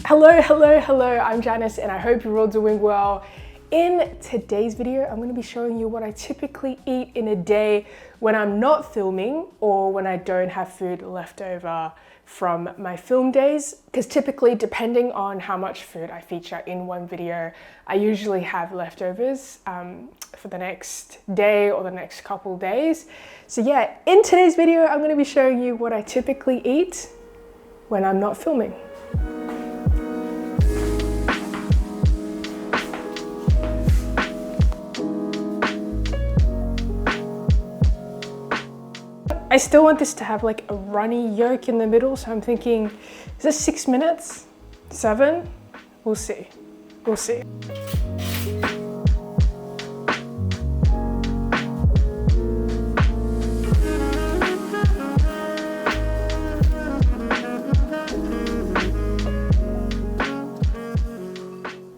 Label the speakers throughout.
Speaker 1: Hello, I'm Janice and I hope you're all doing well. In today's video, I'm going to be showing you what I typically eat in a day when I'm not filming or when I don't have food left over from my film days. Because typically, depending on how much food I feature in one video, I usually have leftovers for the next day or the next couple days. So yeah, in today's video, I'm going to be showing you what I typically eat when I'm not filming. I still want this to have like a runny yolk in the middle, so I'm thinking, is this 6 minutes? 7? We'll see. We'll see.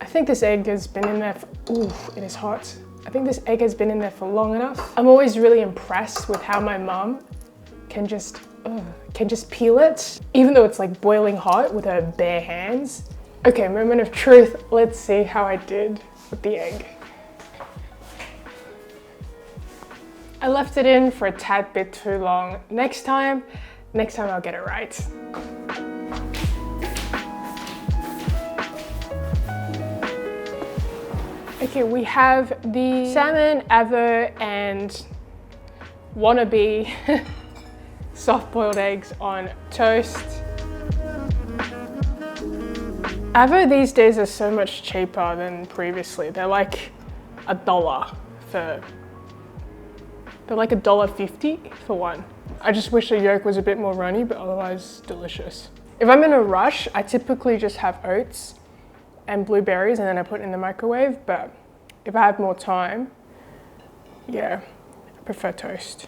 Speaker 1: I think this egg has been in there for, ooh, it is hot. I think this egg has been in there for long enough. I'm always really impressed with how my mum can just peel it, even though it's like boiling hot, with her bare hands. Okay, moment of truth. Let's see how I did with the egg. I left it in for a tad bit too long. Next time I'll get it right. Okay, we have the salmon, avo, and wannabe soft-boiled eggs on toast. Avo these days are so much cheaper than previously. They're like $1 for, they're like $1.50 for one. I just wish the yolk was a bit more runny, but otherwise delicious. If I'm in a rush, I typically just have oats and blueberries and then I put it in the microwave, but if I have more time, yeah, I prefer toast.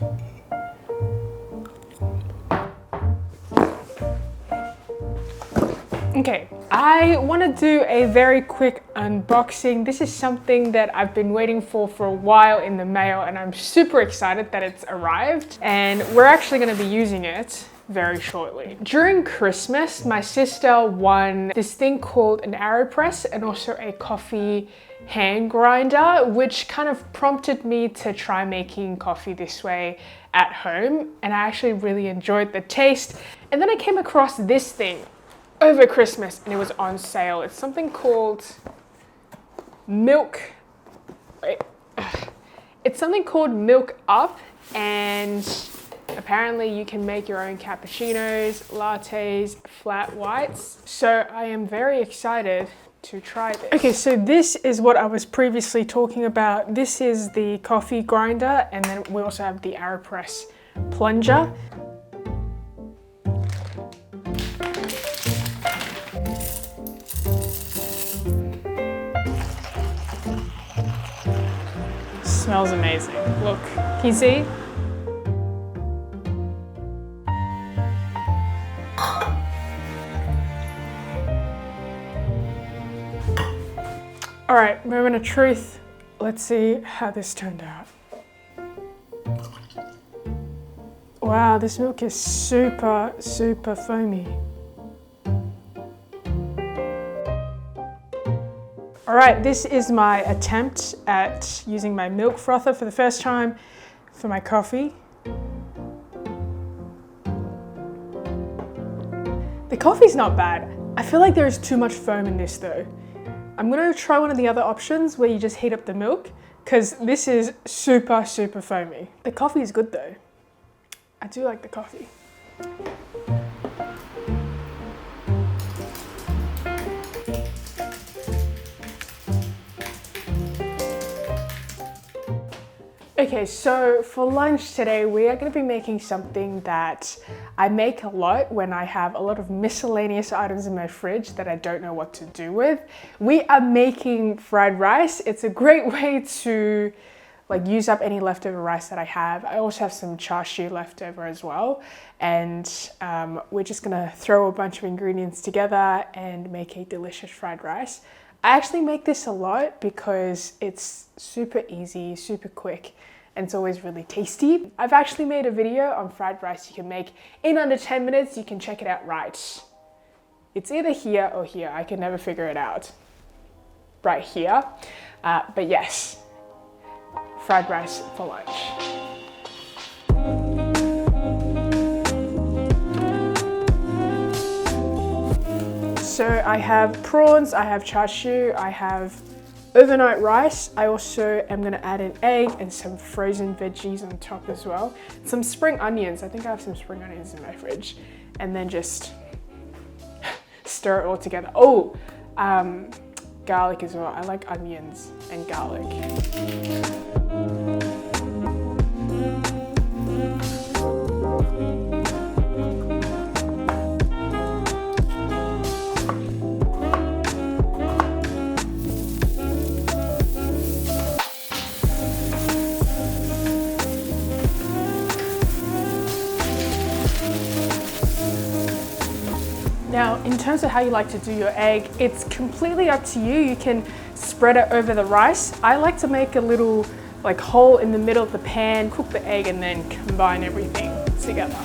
Speaker 1: Okay, I want to do a very quick unboxing. This is something that I've been waiting for a while in the mail and I'm super excited that it's arrived and we're actually going to be using it very shortly. During Christmas, my sister won this thing called an AeroPress and also a coffee hand grinder, which kind of prompted me to try making coffee this way at home, and I actually really enjoyed the taste. And then I came across this thing over Christmas and it was on sale. It's something called it's something called Milk Up, and apparently you can make your own cappuccinos, lattes, flat whites. So I am very excited to try this. Okay, so this is what I was previously talking about. This is the coffee grinder, and then we also have the AeroPress plunger. Smells amazing. Look, can you see? All right, moment of truth. Let's see how this turned out. Wow, this milk is super, super foamy. All right, this is my attempt at using my milk frother for the first time for my coffee. The coffee's not bad. I feel like there is too much foam in this though. I'm gonna try one of the other options where you just heat up the milk, because this is super, super foamy. The coffee is good though. I do like the coffee. Okay, so for lunch today, we are going to be making something that I make a lot when I have a lot of miscellaneous items in my fridge that I don't know what to do with. We are making fried rice. It's a great way to like use up any leftover rice that I have. I also have some char siu left over as well. And we're just going to throw a bunch of ingredients together and make a delicious fried rice. I actually make this a lot because it's super easy, super quick, and it's always really tasty. I've actually made a video on fried rice you can make in under 10 minutes. You can check it out right It's either here or here. I can never figure it out. Right here. But yes, fried rice for lunch. So I have prawns, I have char siu, I have overnight rice. I also am gonna add an egg and some frozen veggies on top as well. Some spring onions. I think I have some spring onions in my fridge. And then just stir it all together. Oh, garlic as well. I like onions and garlic. Now, in terms of how you like to do your egg, it's completely up to you. You can spread it over the rice. I like to make a little hole in the middle of the pan, cook the egg, and then combine everything together.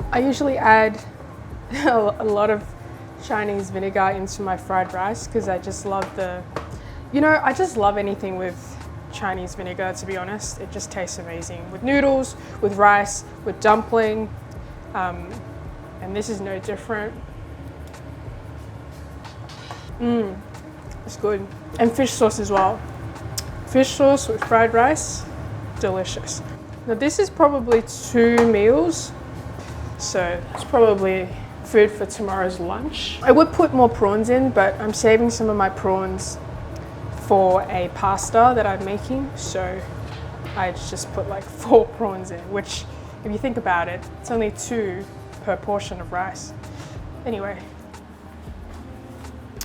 Speaker 1: I usually add a lot of Chinese vinegar into my fried rice because I just love I just love anything with Chinese vinegar, to be honest. It just tastes amazing with noodles, with rice, with dumpling, and this is no different. It's good. And fish sauce as well. Fish sauce with fried rice, delicious. Now this is probably 2 meals. So it's probably food for tomorrow's lunch. I would put more prawns in, but I'm saving some of my prawns for a pasta that I'm making. So I just put 4 prawns in, which if you think about it, it's only 2 per portion of rice. Anyway.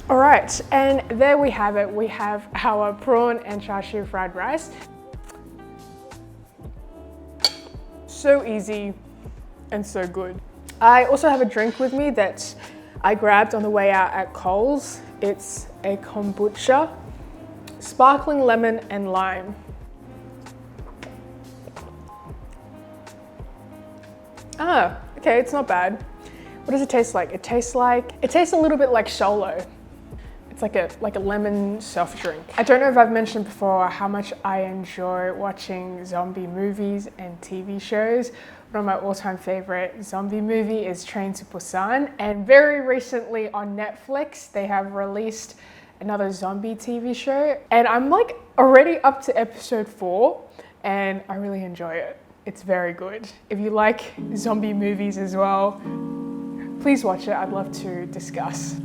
Speaker 1: All right, and there we have it. We have our prawn and char siu fried rice. So easy and so good. I also have a drink with me that I grabbed on the way out at Coles. It's a kombucha, sparkling lemon and lime. Ah, okay, it's not bad. What does it taste like? It tastes a little bit like Solo. It's like a lemon soft drink. I don't know if I've mentioned before how much I enjoy watching zombie movies and TV shows. One of my all-time favorite zombie movie is Train to Busan, and very recently on Netflix they have released another zombie TV show, and I'm already up to episode 4 and I really enjoy it. It's very good. If you like zombie movies as well, please watch it. I'd love to discuss.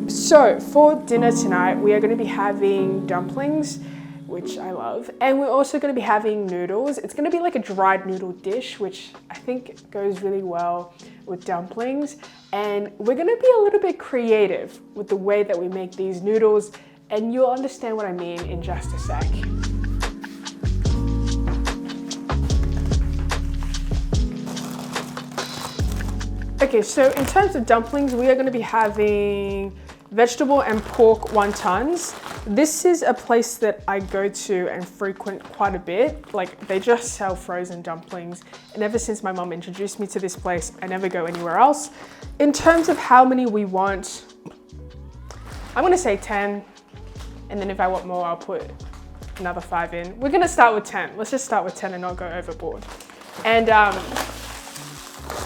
Speaker 1: So for dinner tonight, we are going to be having dumplings, which I love. And we're also going to be having noodles. It's going to be like a dried noodle dish, which I think goes really well with dumplings. And we're going to be a little bit creative with the way that we make these noodles. And you'll understand what I mean in just a sec. Okay, so in terms of dumplings, we are going to be having vegetable and pork wontons. This is a place that I go to and frequent quite a bit. They just sell frozen dumplings. And ever since my mom introduced me to this place, I never go anywhere else. In terms of how many we want, I'm gonna say 10. And then if I want more, I'll put another 5 in. We're gonna start with 10. Let's just start with 10 and not go overboard. And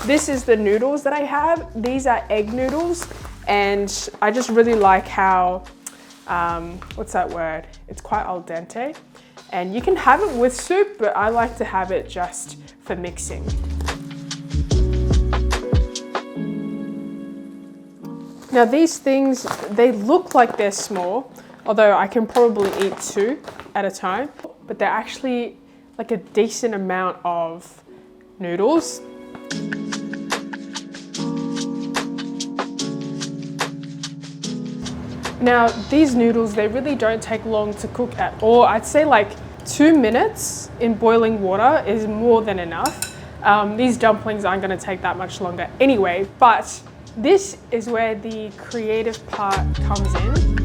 Speaker 1: this is the noodles that I have. These are egg noodles. And I just really like how, what's that word? It's quite al dente. And you can have it with soup, but I like to have it just for mixing. Now these things, they look like they're small, although I can probably eat 2 at a time, but they're actually like a decent amount of noodles. Now these noodles, they really don't take long to cook at all. I'd say 2 minutes in boiling water is more than enough. These dumplings aren't going to take that much longer anyway, but this is where the creative part comes in.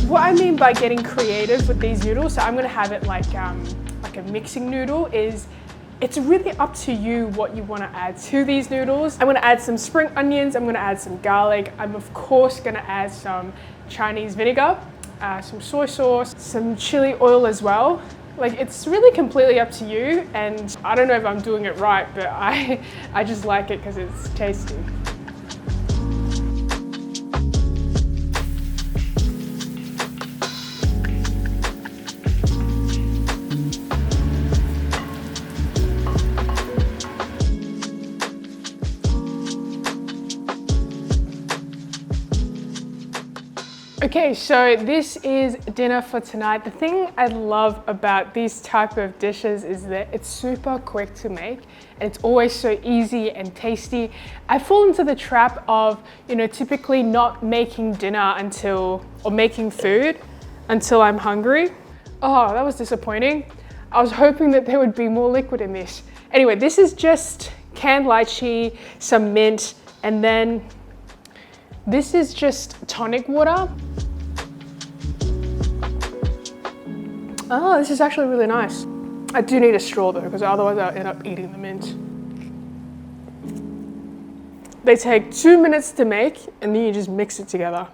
Speaker 1: What I mean by getting creative with these noodles, so I'm going to have it like a mixing noodle, is it's really up to you what you want to add to these noodles. I'm going to add some spring onions, I'm going to add some garlic, I'm of course going to add some Chinese vinegar, some soy sauce, some chili oil as well. Like, it's really completely up to you, and I don't know if I'm doing it right, but I just like it because it's tasty. Okay, so this is dinner for tonight. The thing I love about these type of dishes is that it's super quick to make and it's always so easy and tasty. I fall into the trap of, typically not making dinner or making food until I'm hungry. Oh, that was disappointing. I was hoping that there would be more liquid in this. Anyway, this is just canned lychee, some mint, and then this is just tonic water. Oh, this is actually really nice. I do need a straw though, because otherwise I'll end up eating the mint. They take 2 minutes to make, and then you just mix it together.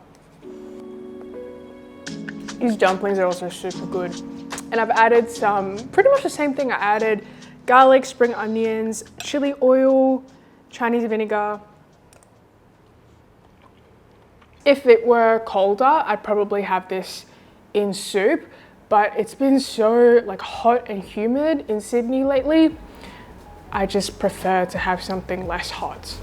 Speaker 1: These dumplings are also super good. And I've added pretty much the same thing. I added garlic, spring onions, chili oil, Chinese vinegar. If it were colder, I'd probably have this in soup, but it's been so hot and humid in Sydney lately. I just prefer to have something less hot.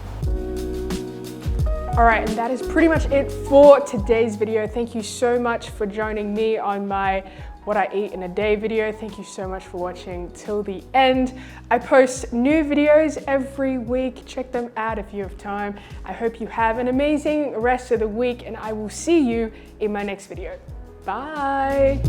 Speaker 1: All right, and that is pretty much it for today's video. Thank you so much for joining me on my what I eat in a day video. Thank you so much for watching till the end. I post new videos every week. Check them out if you have time. I hope you have an amazing rest of the week, and I will see you in my next video. Bye.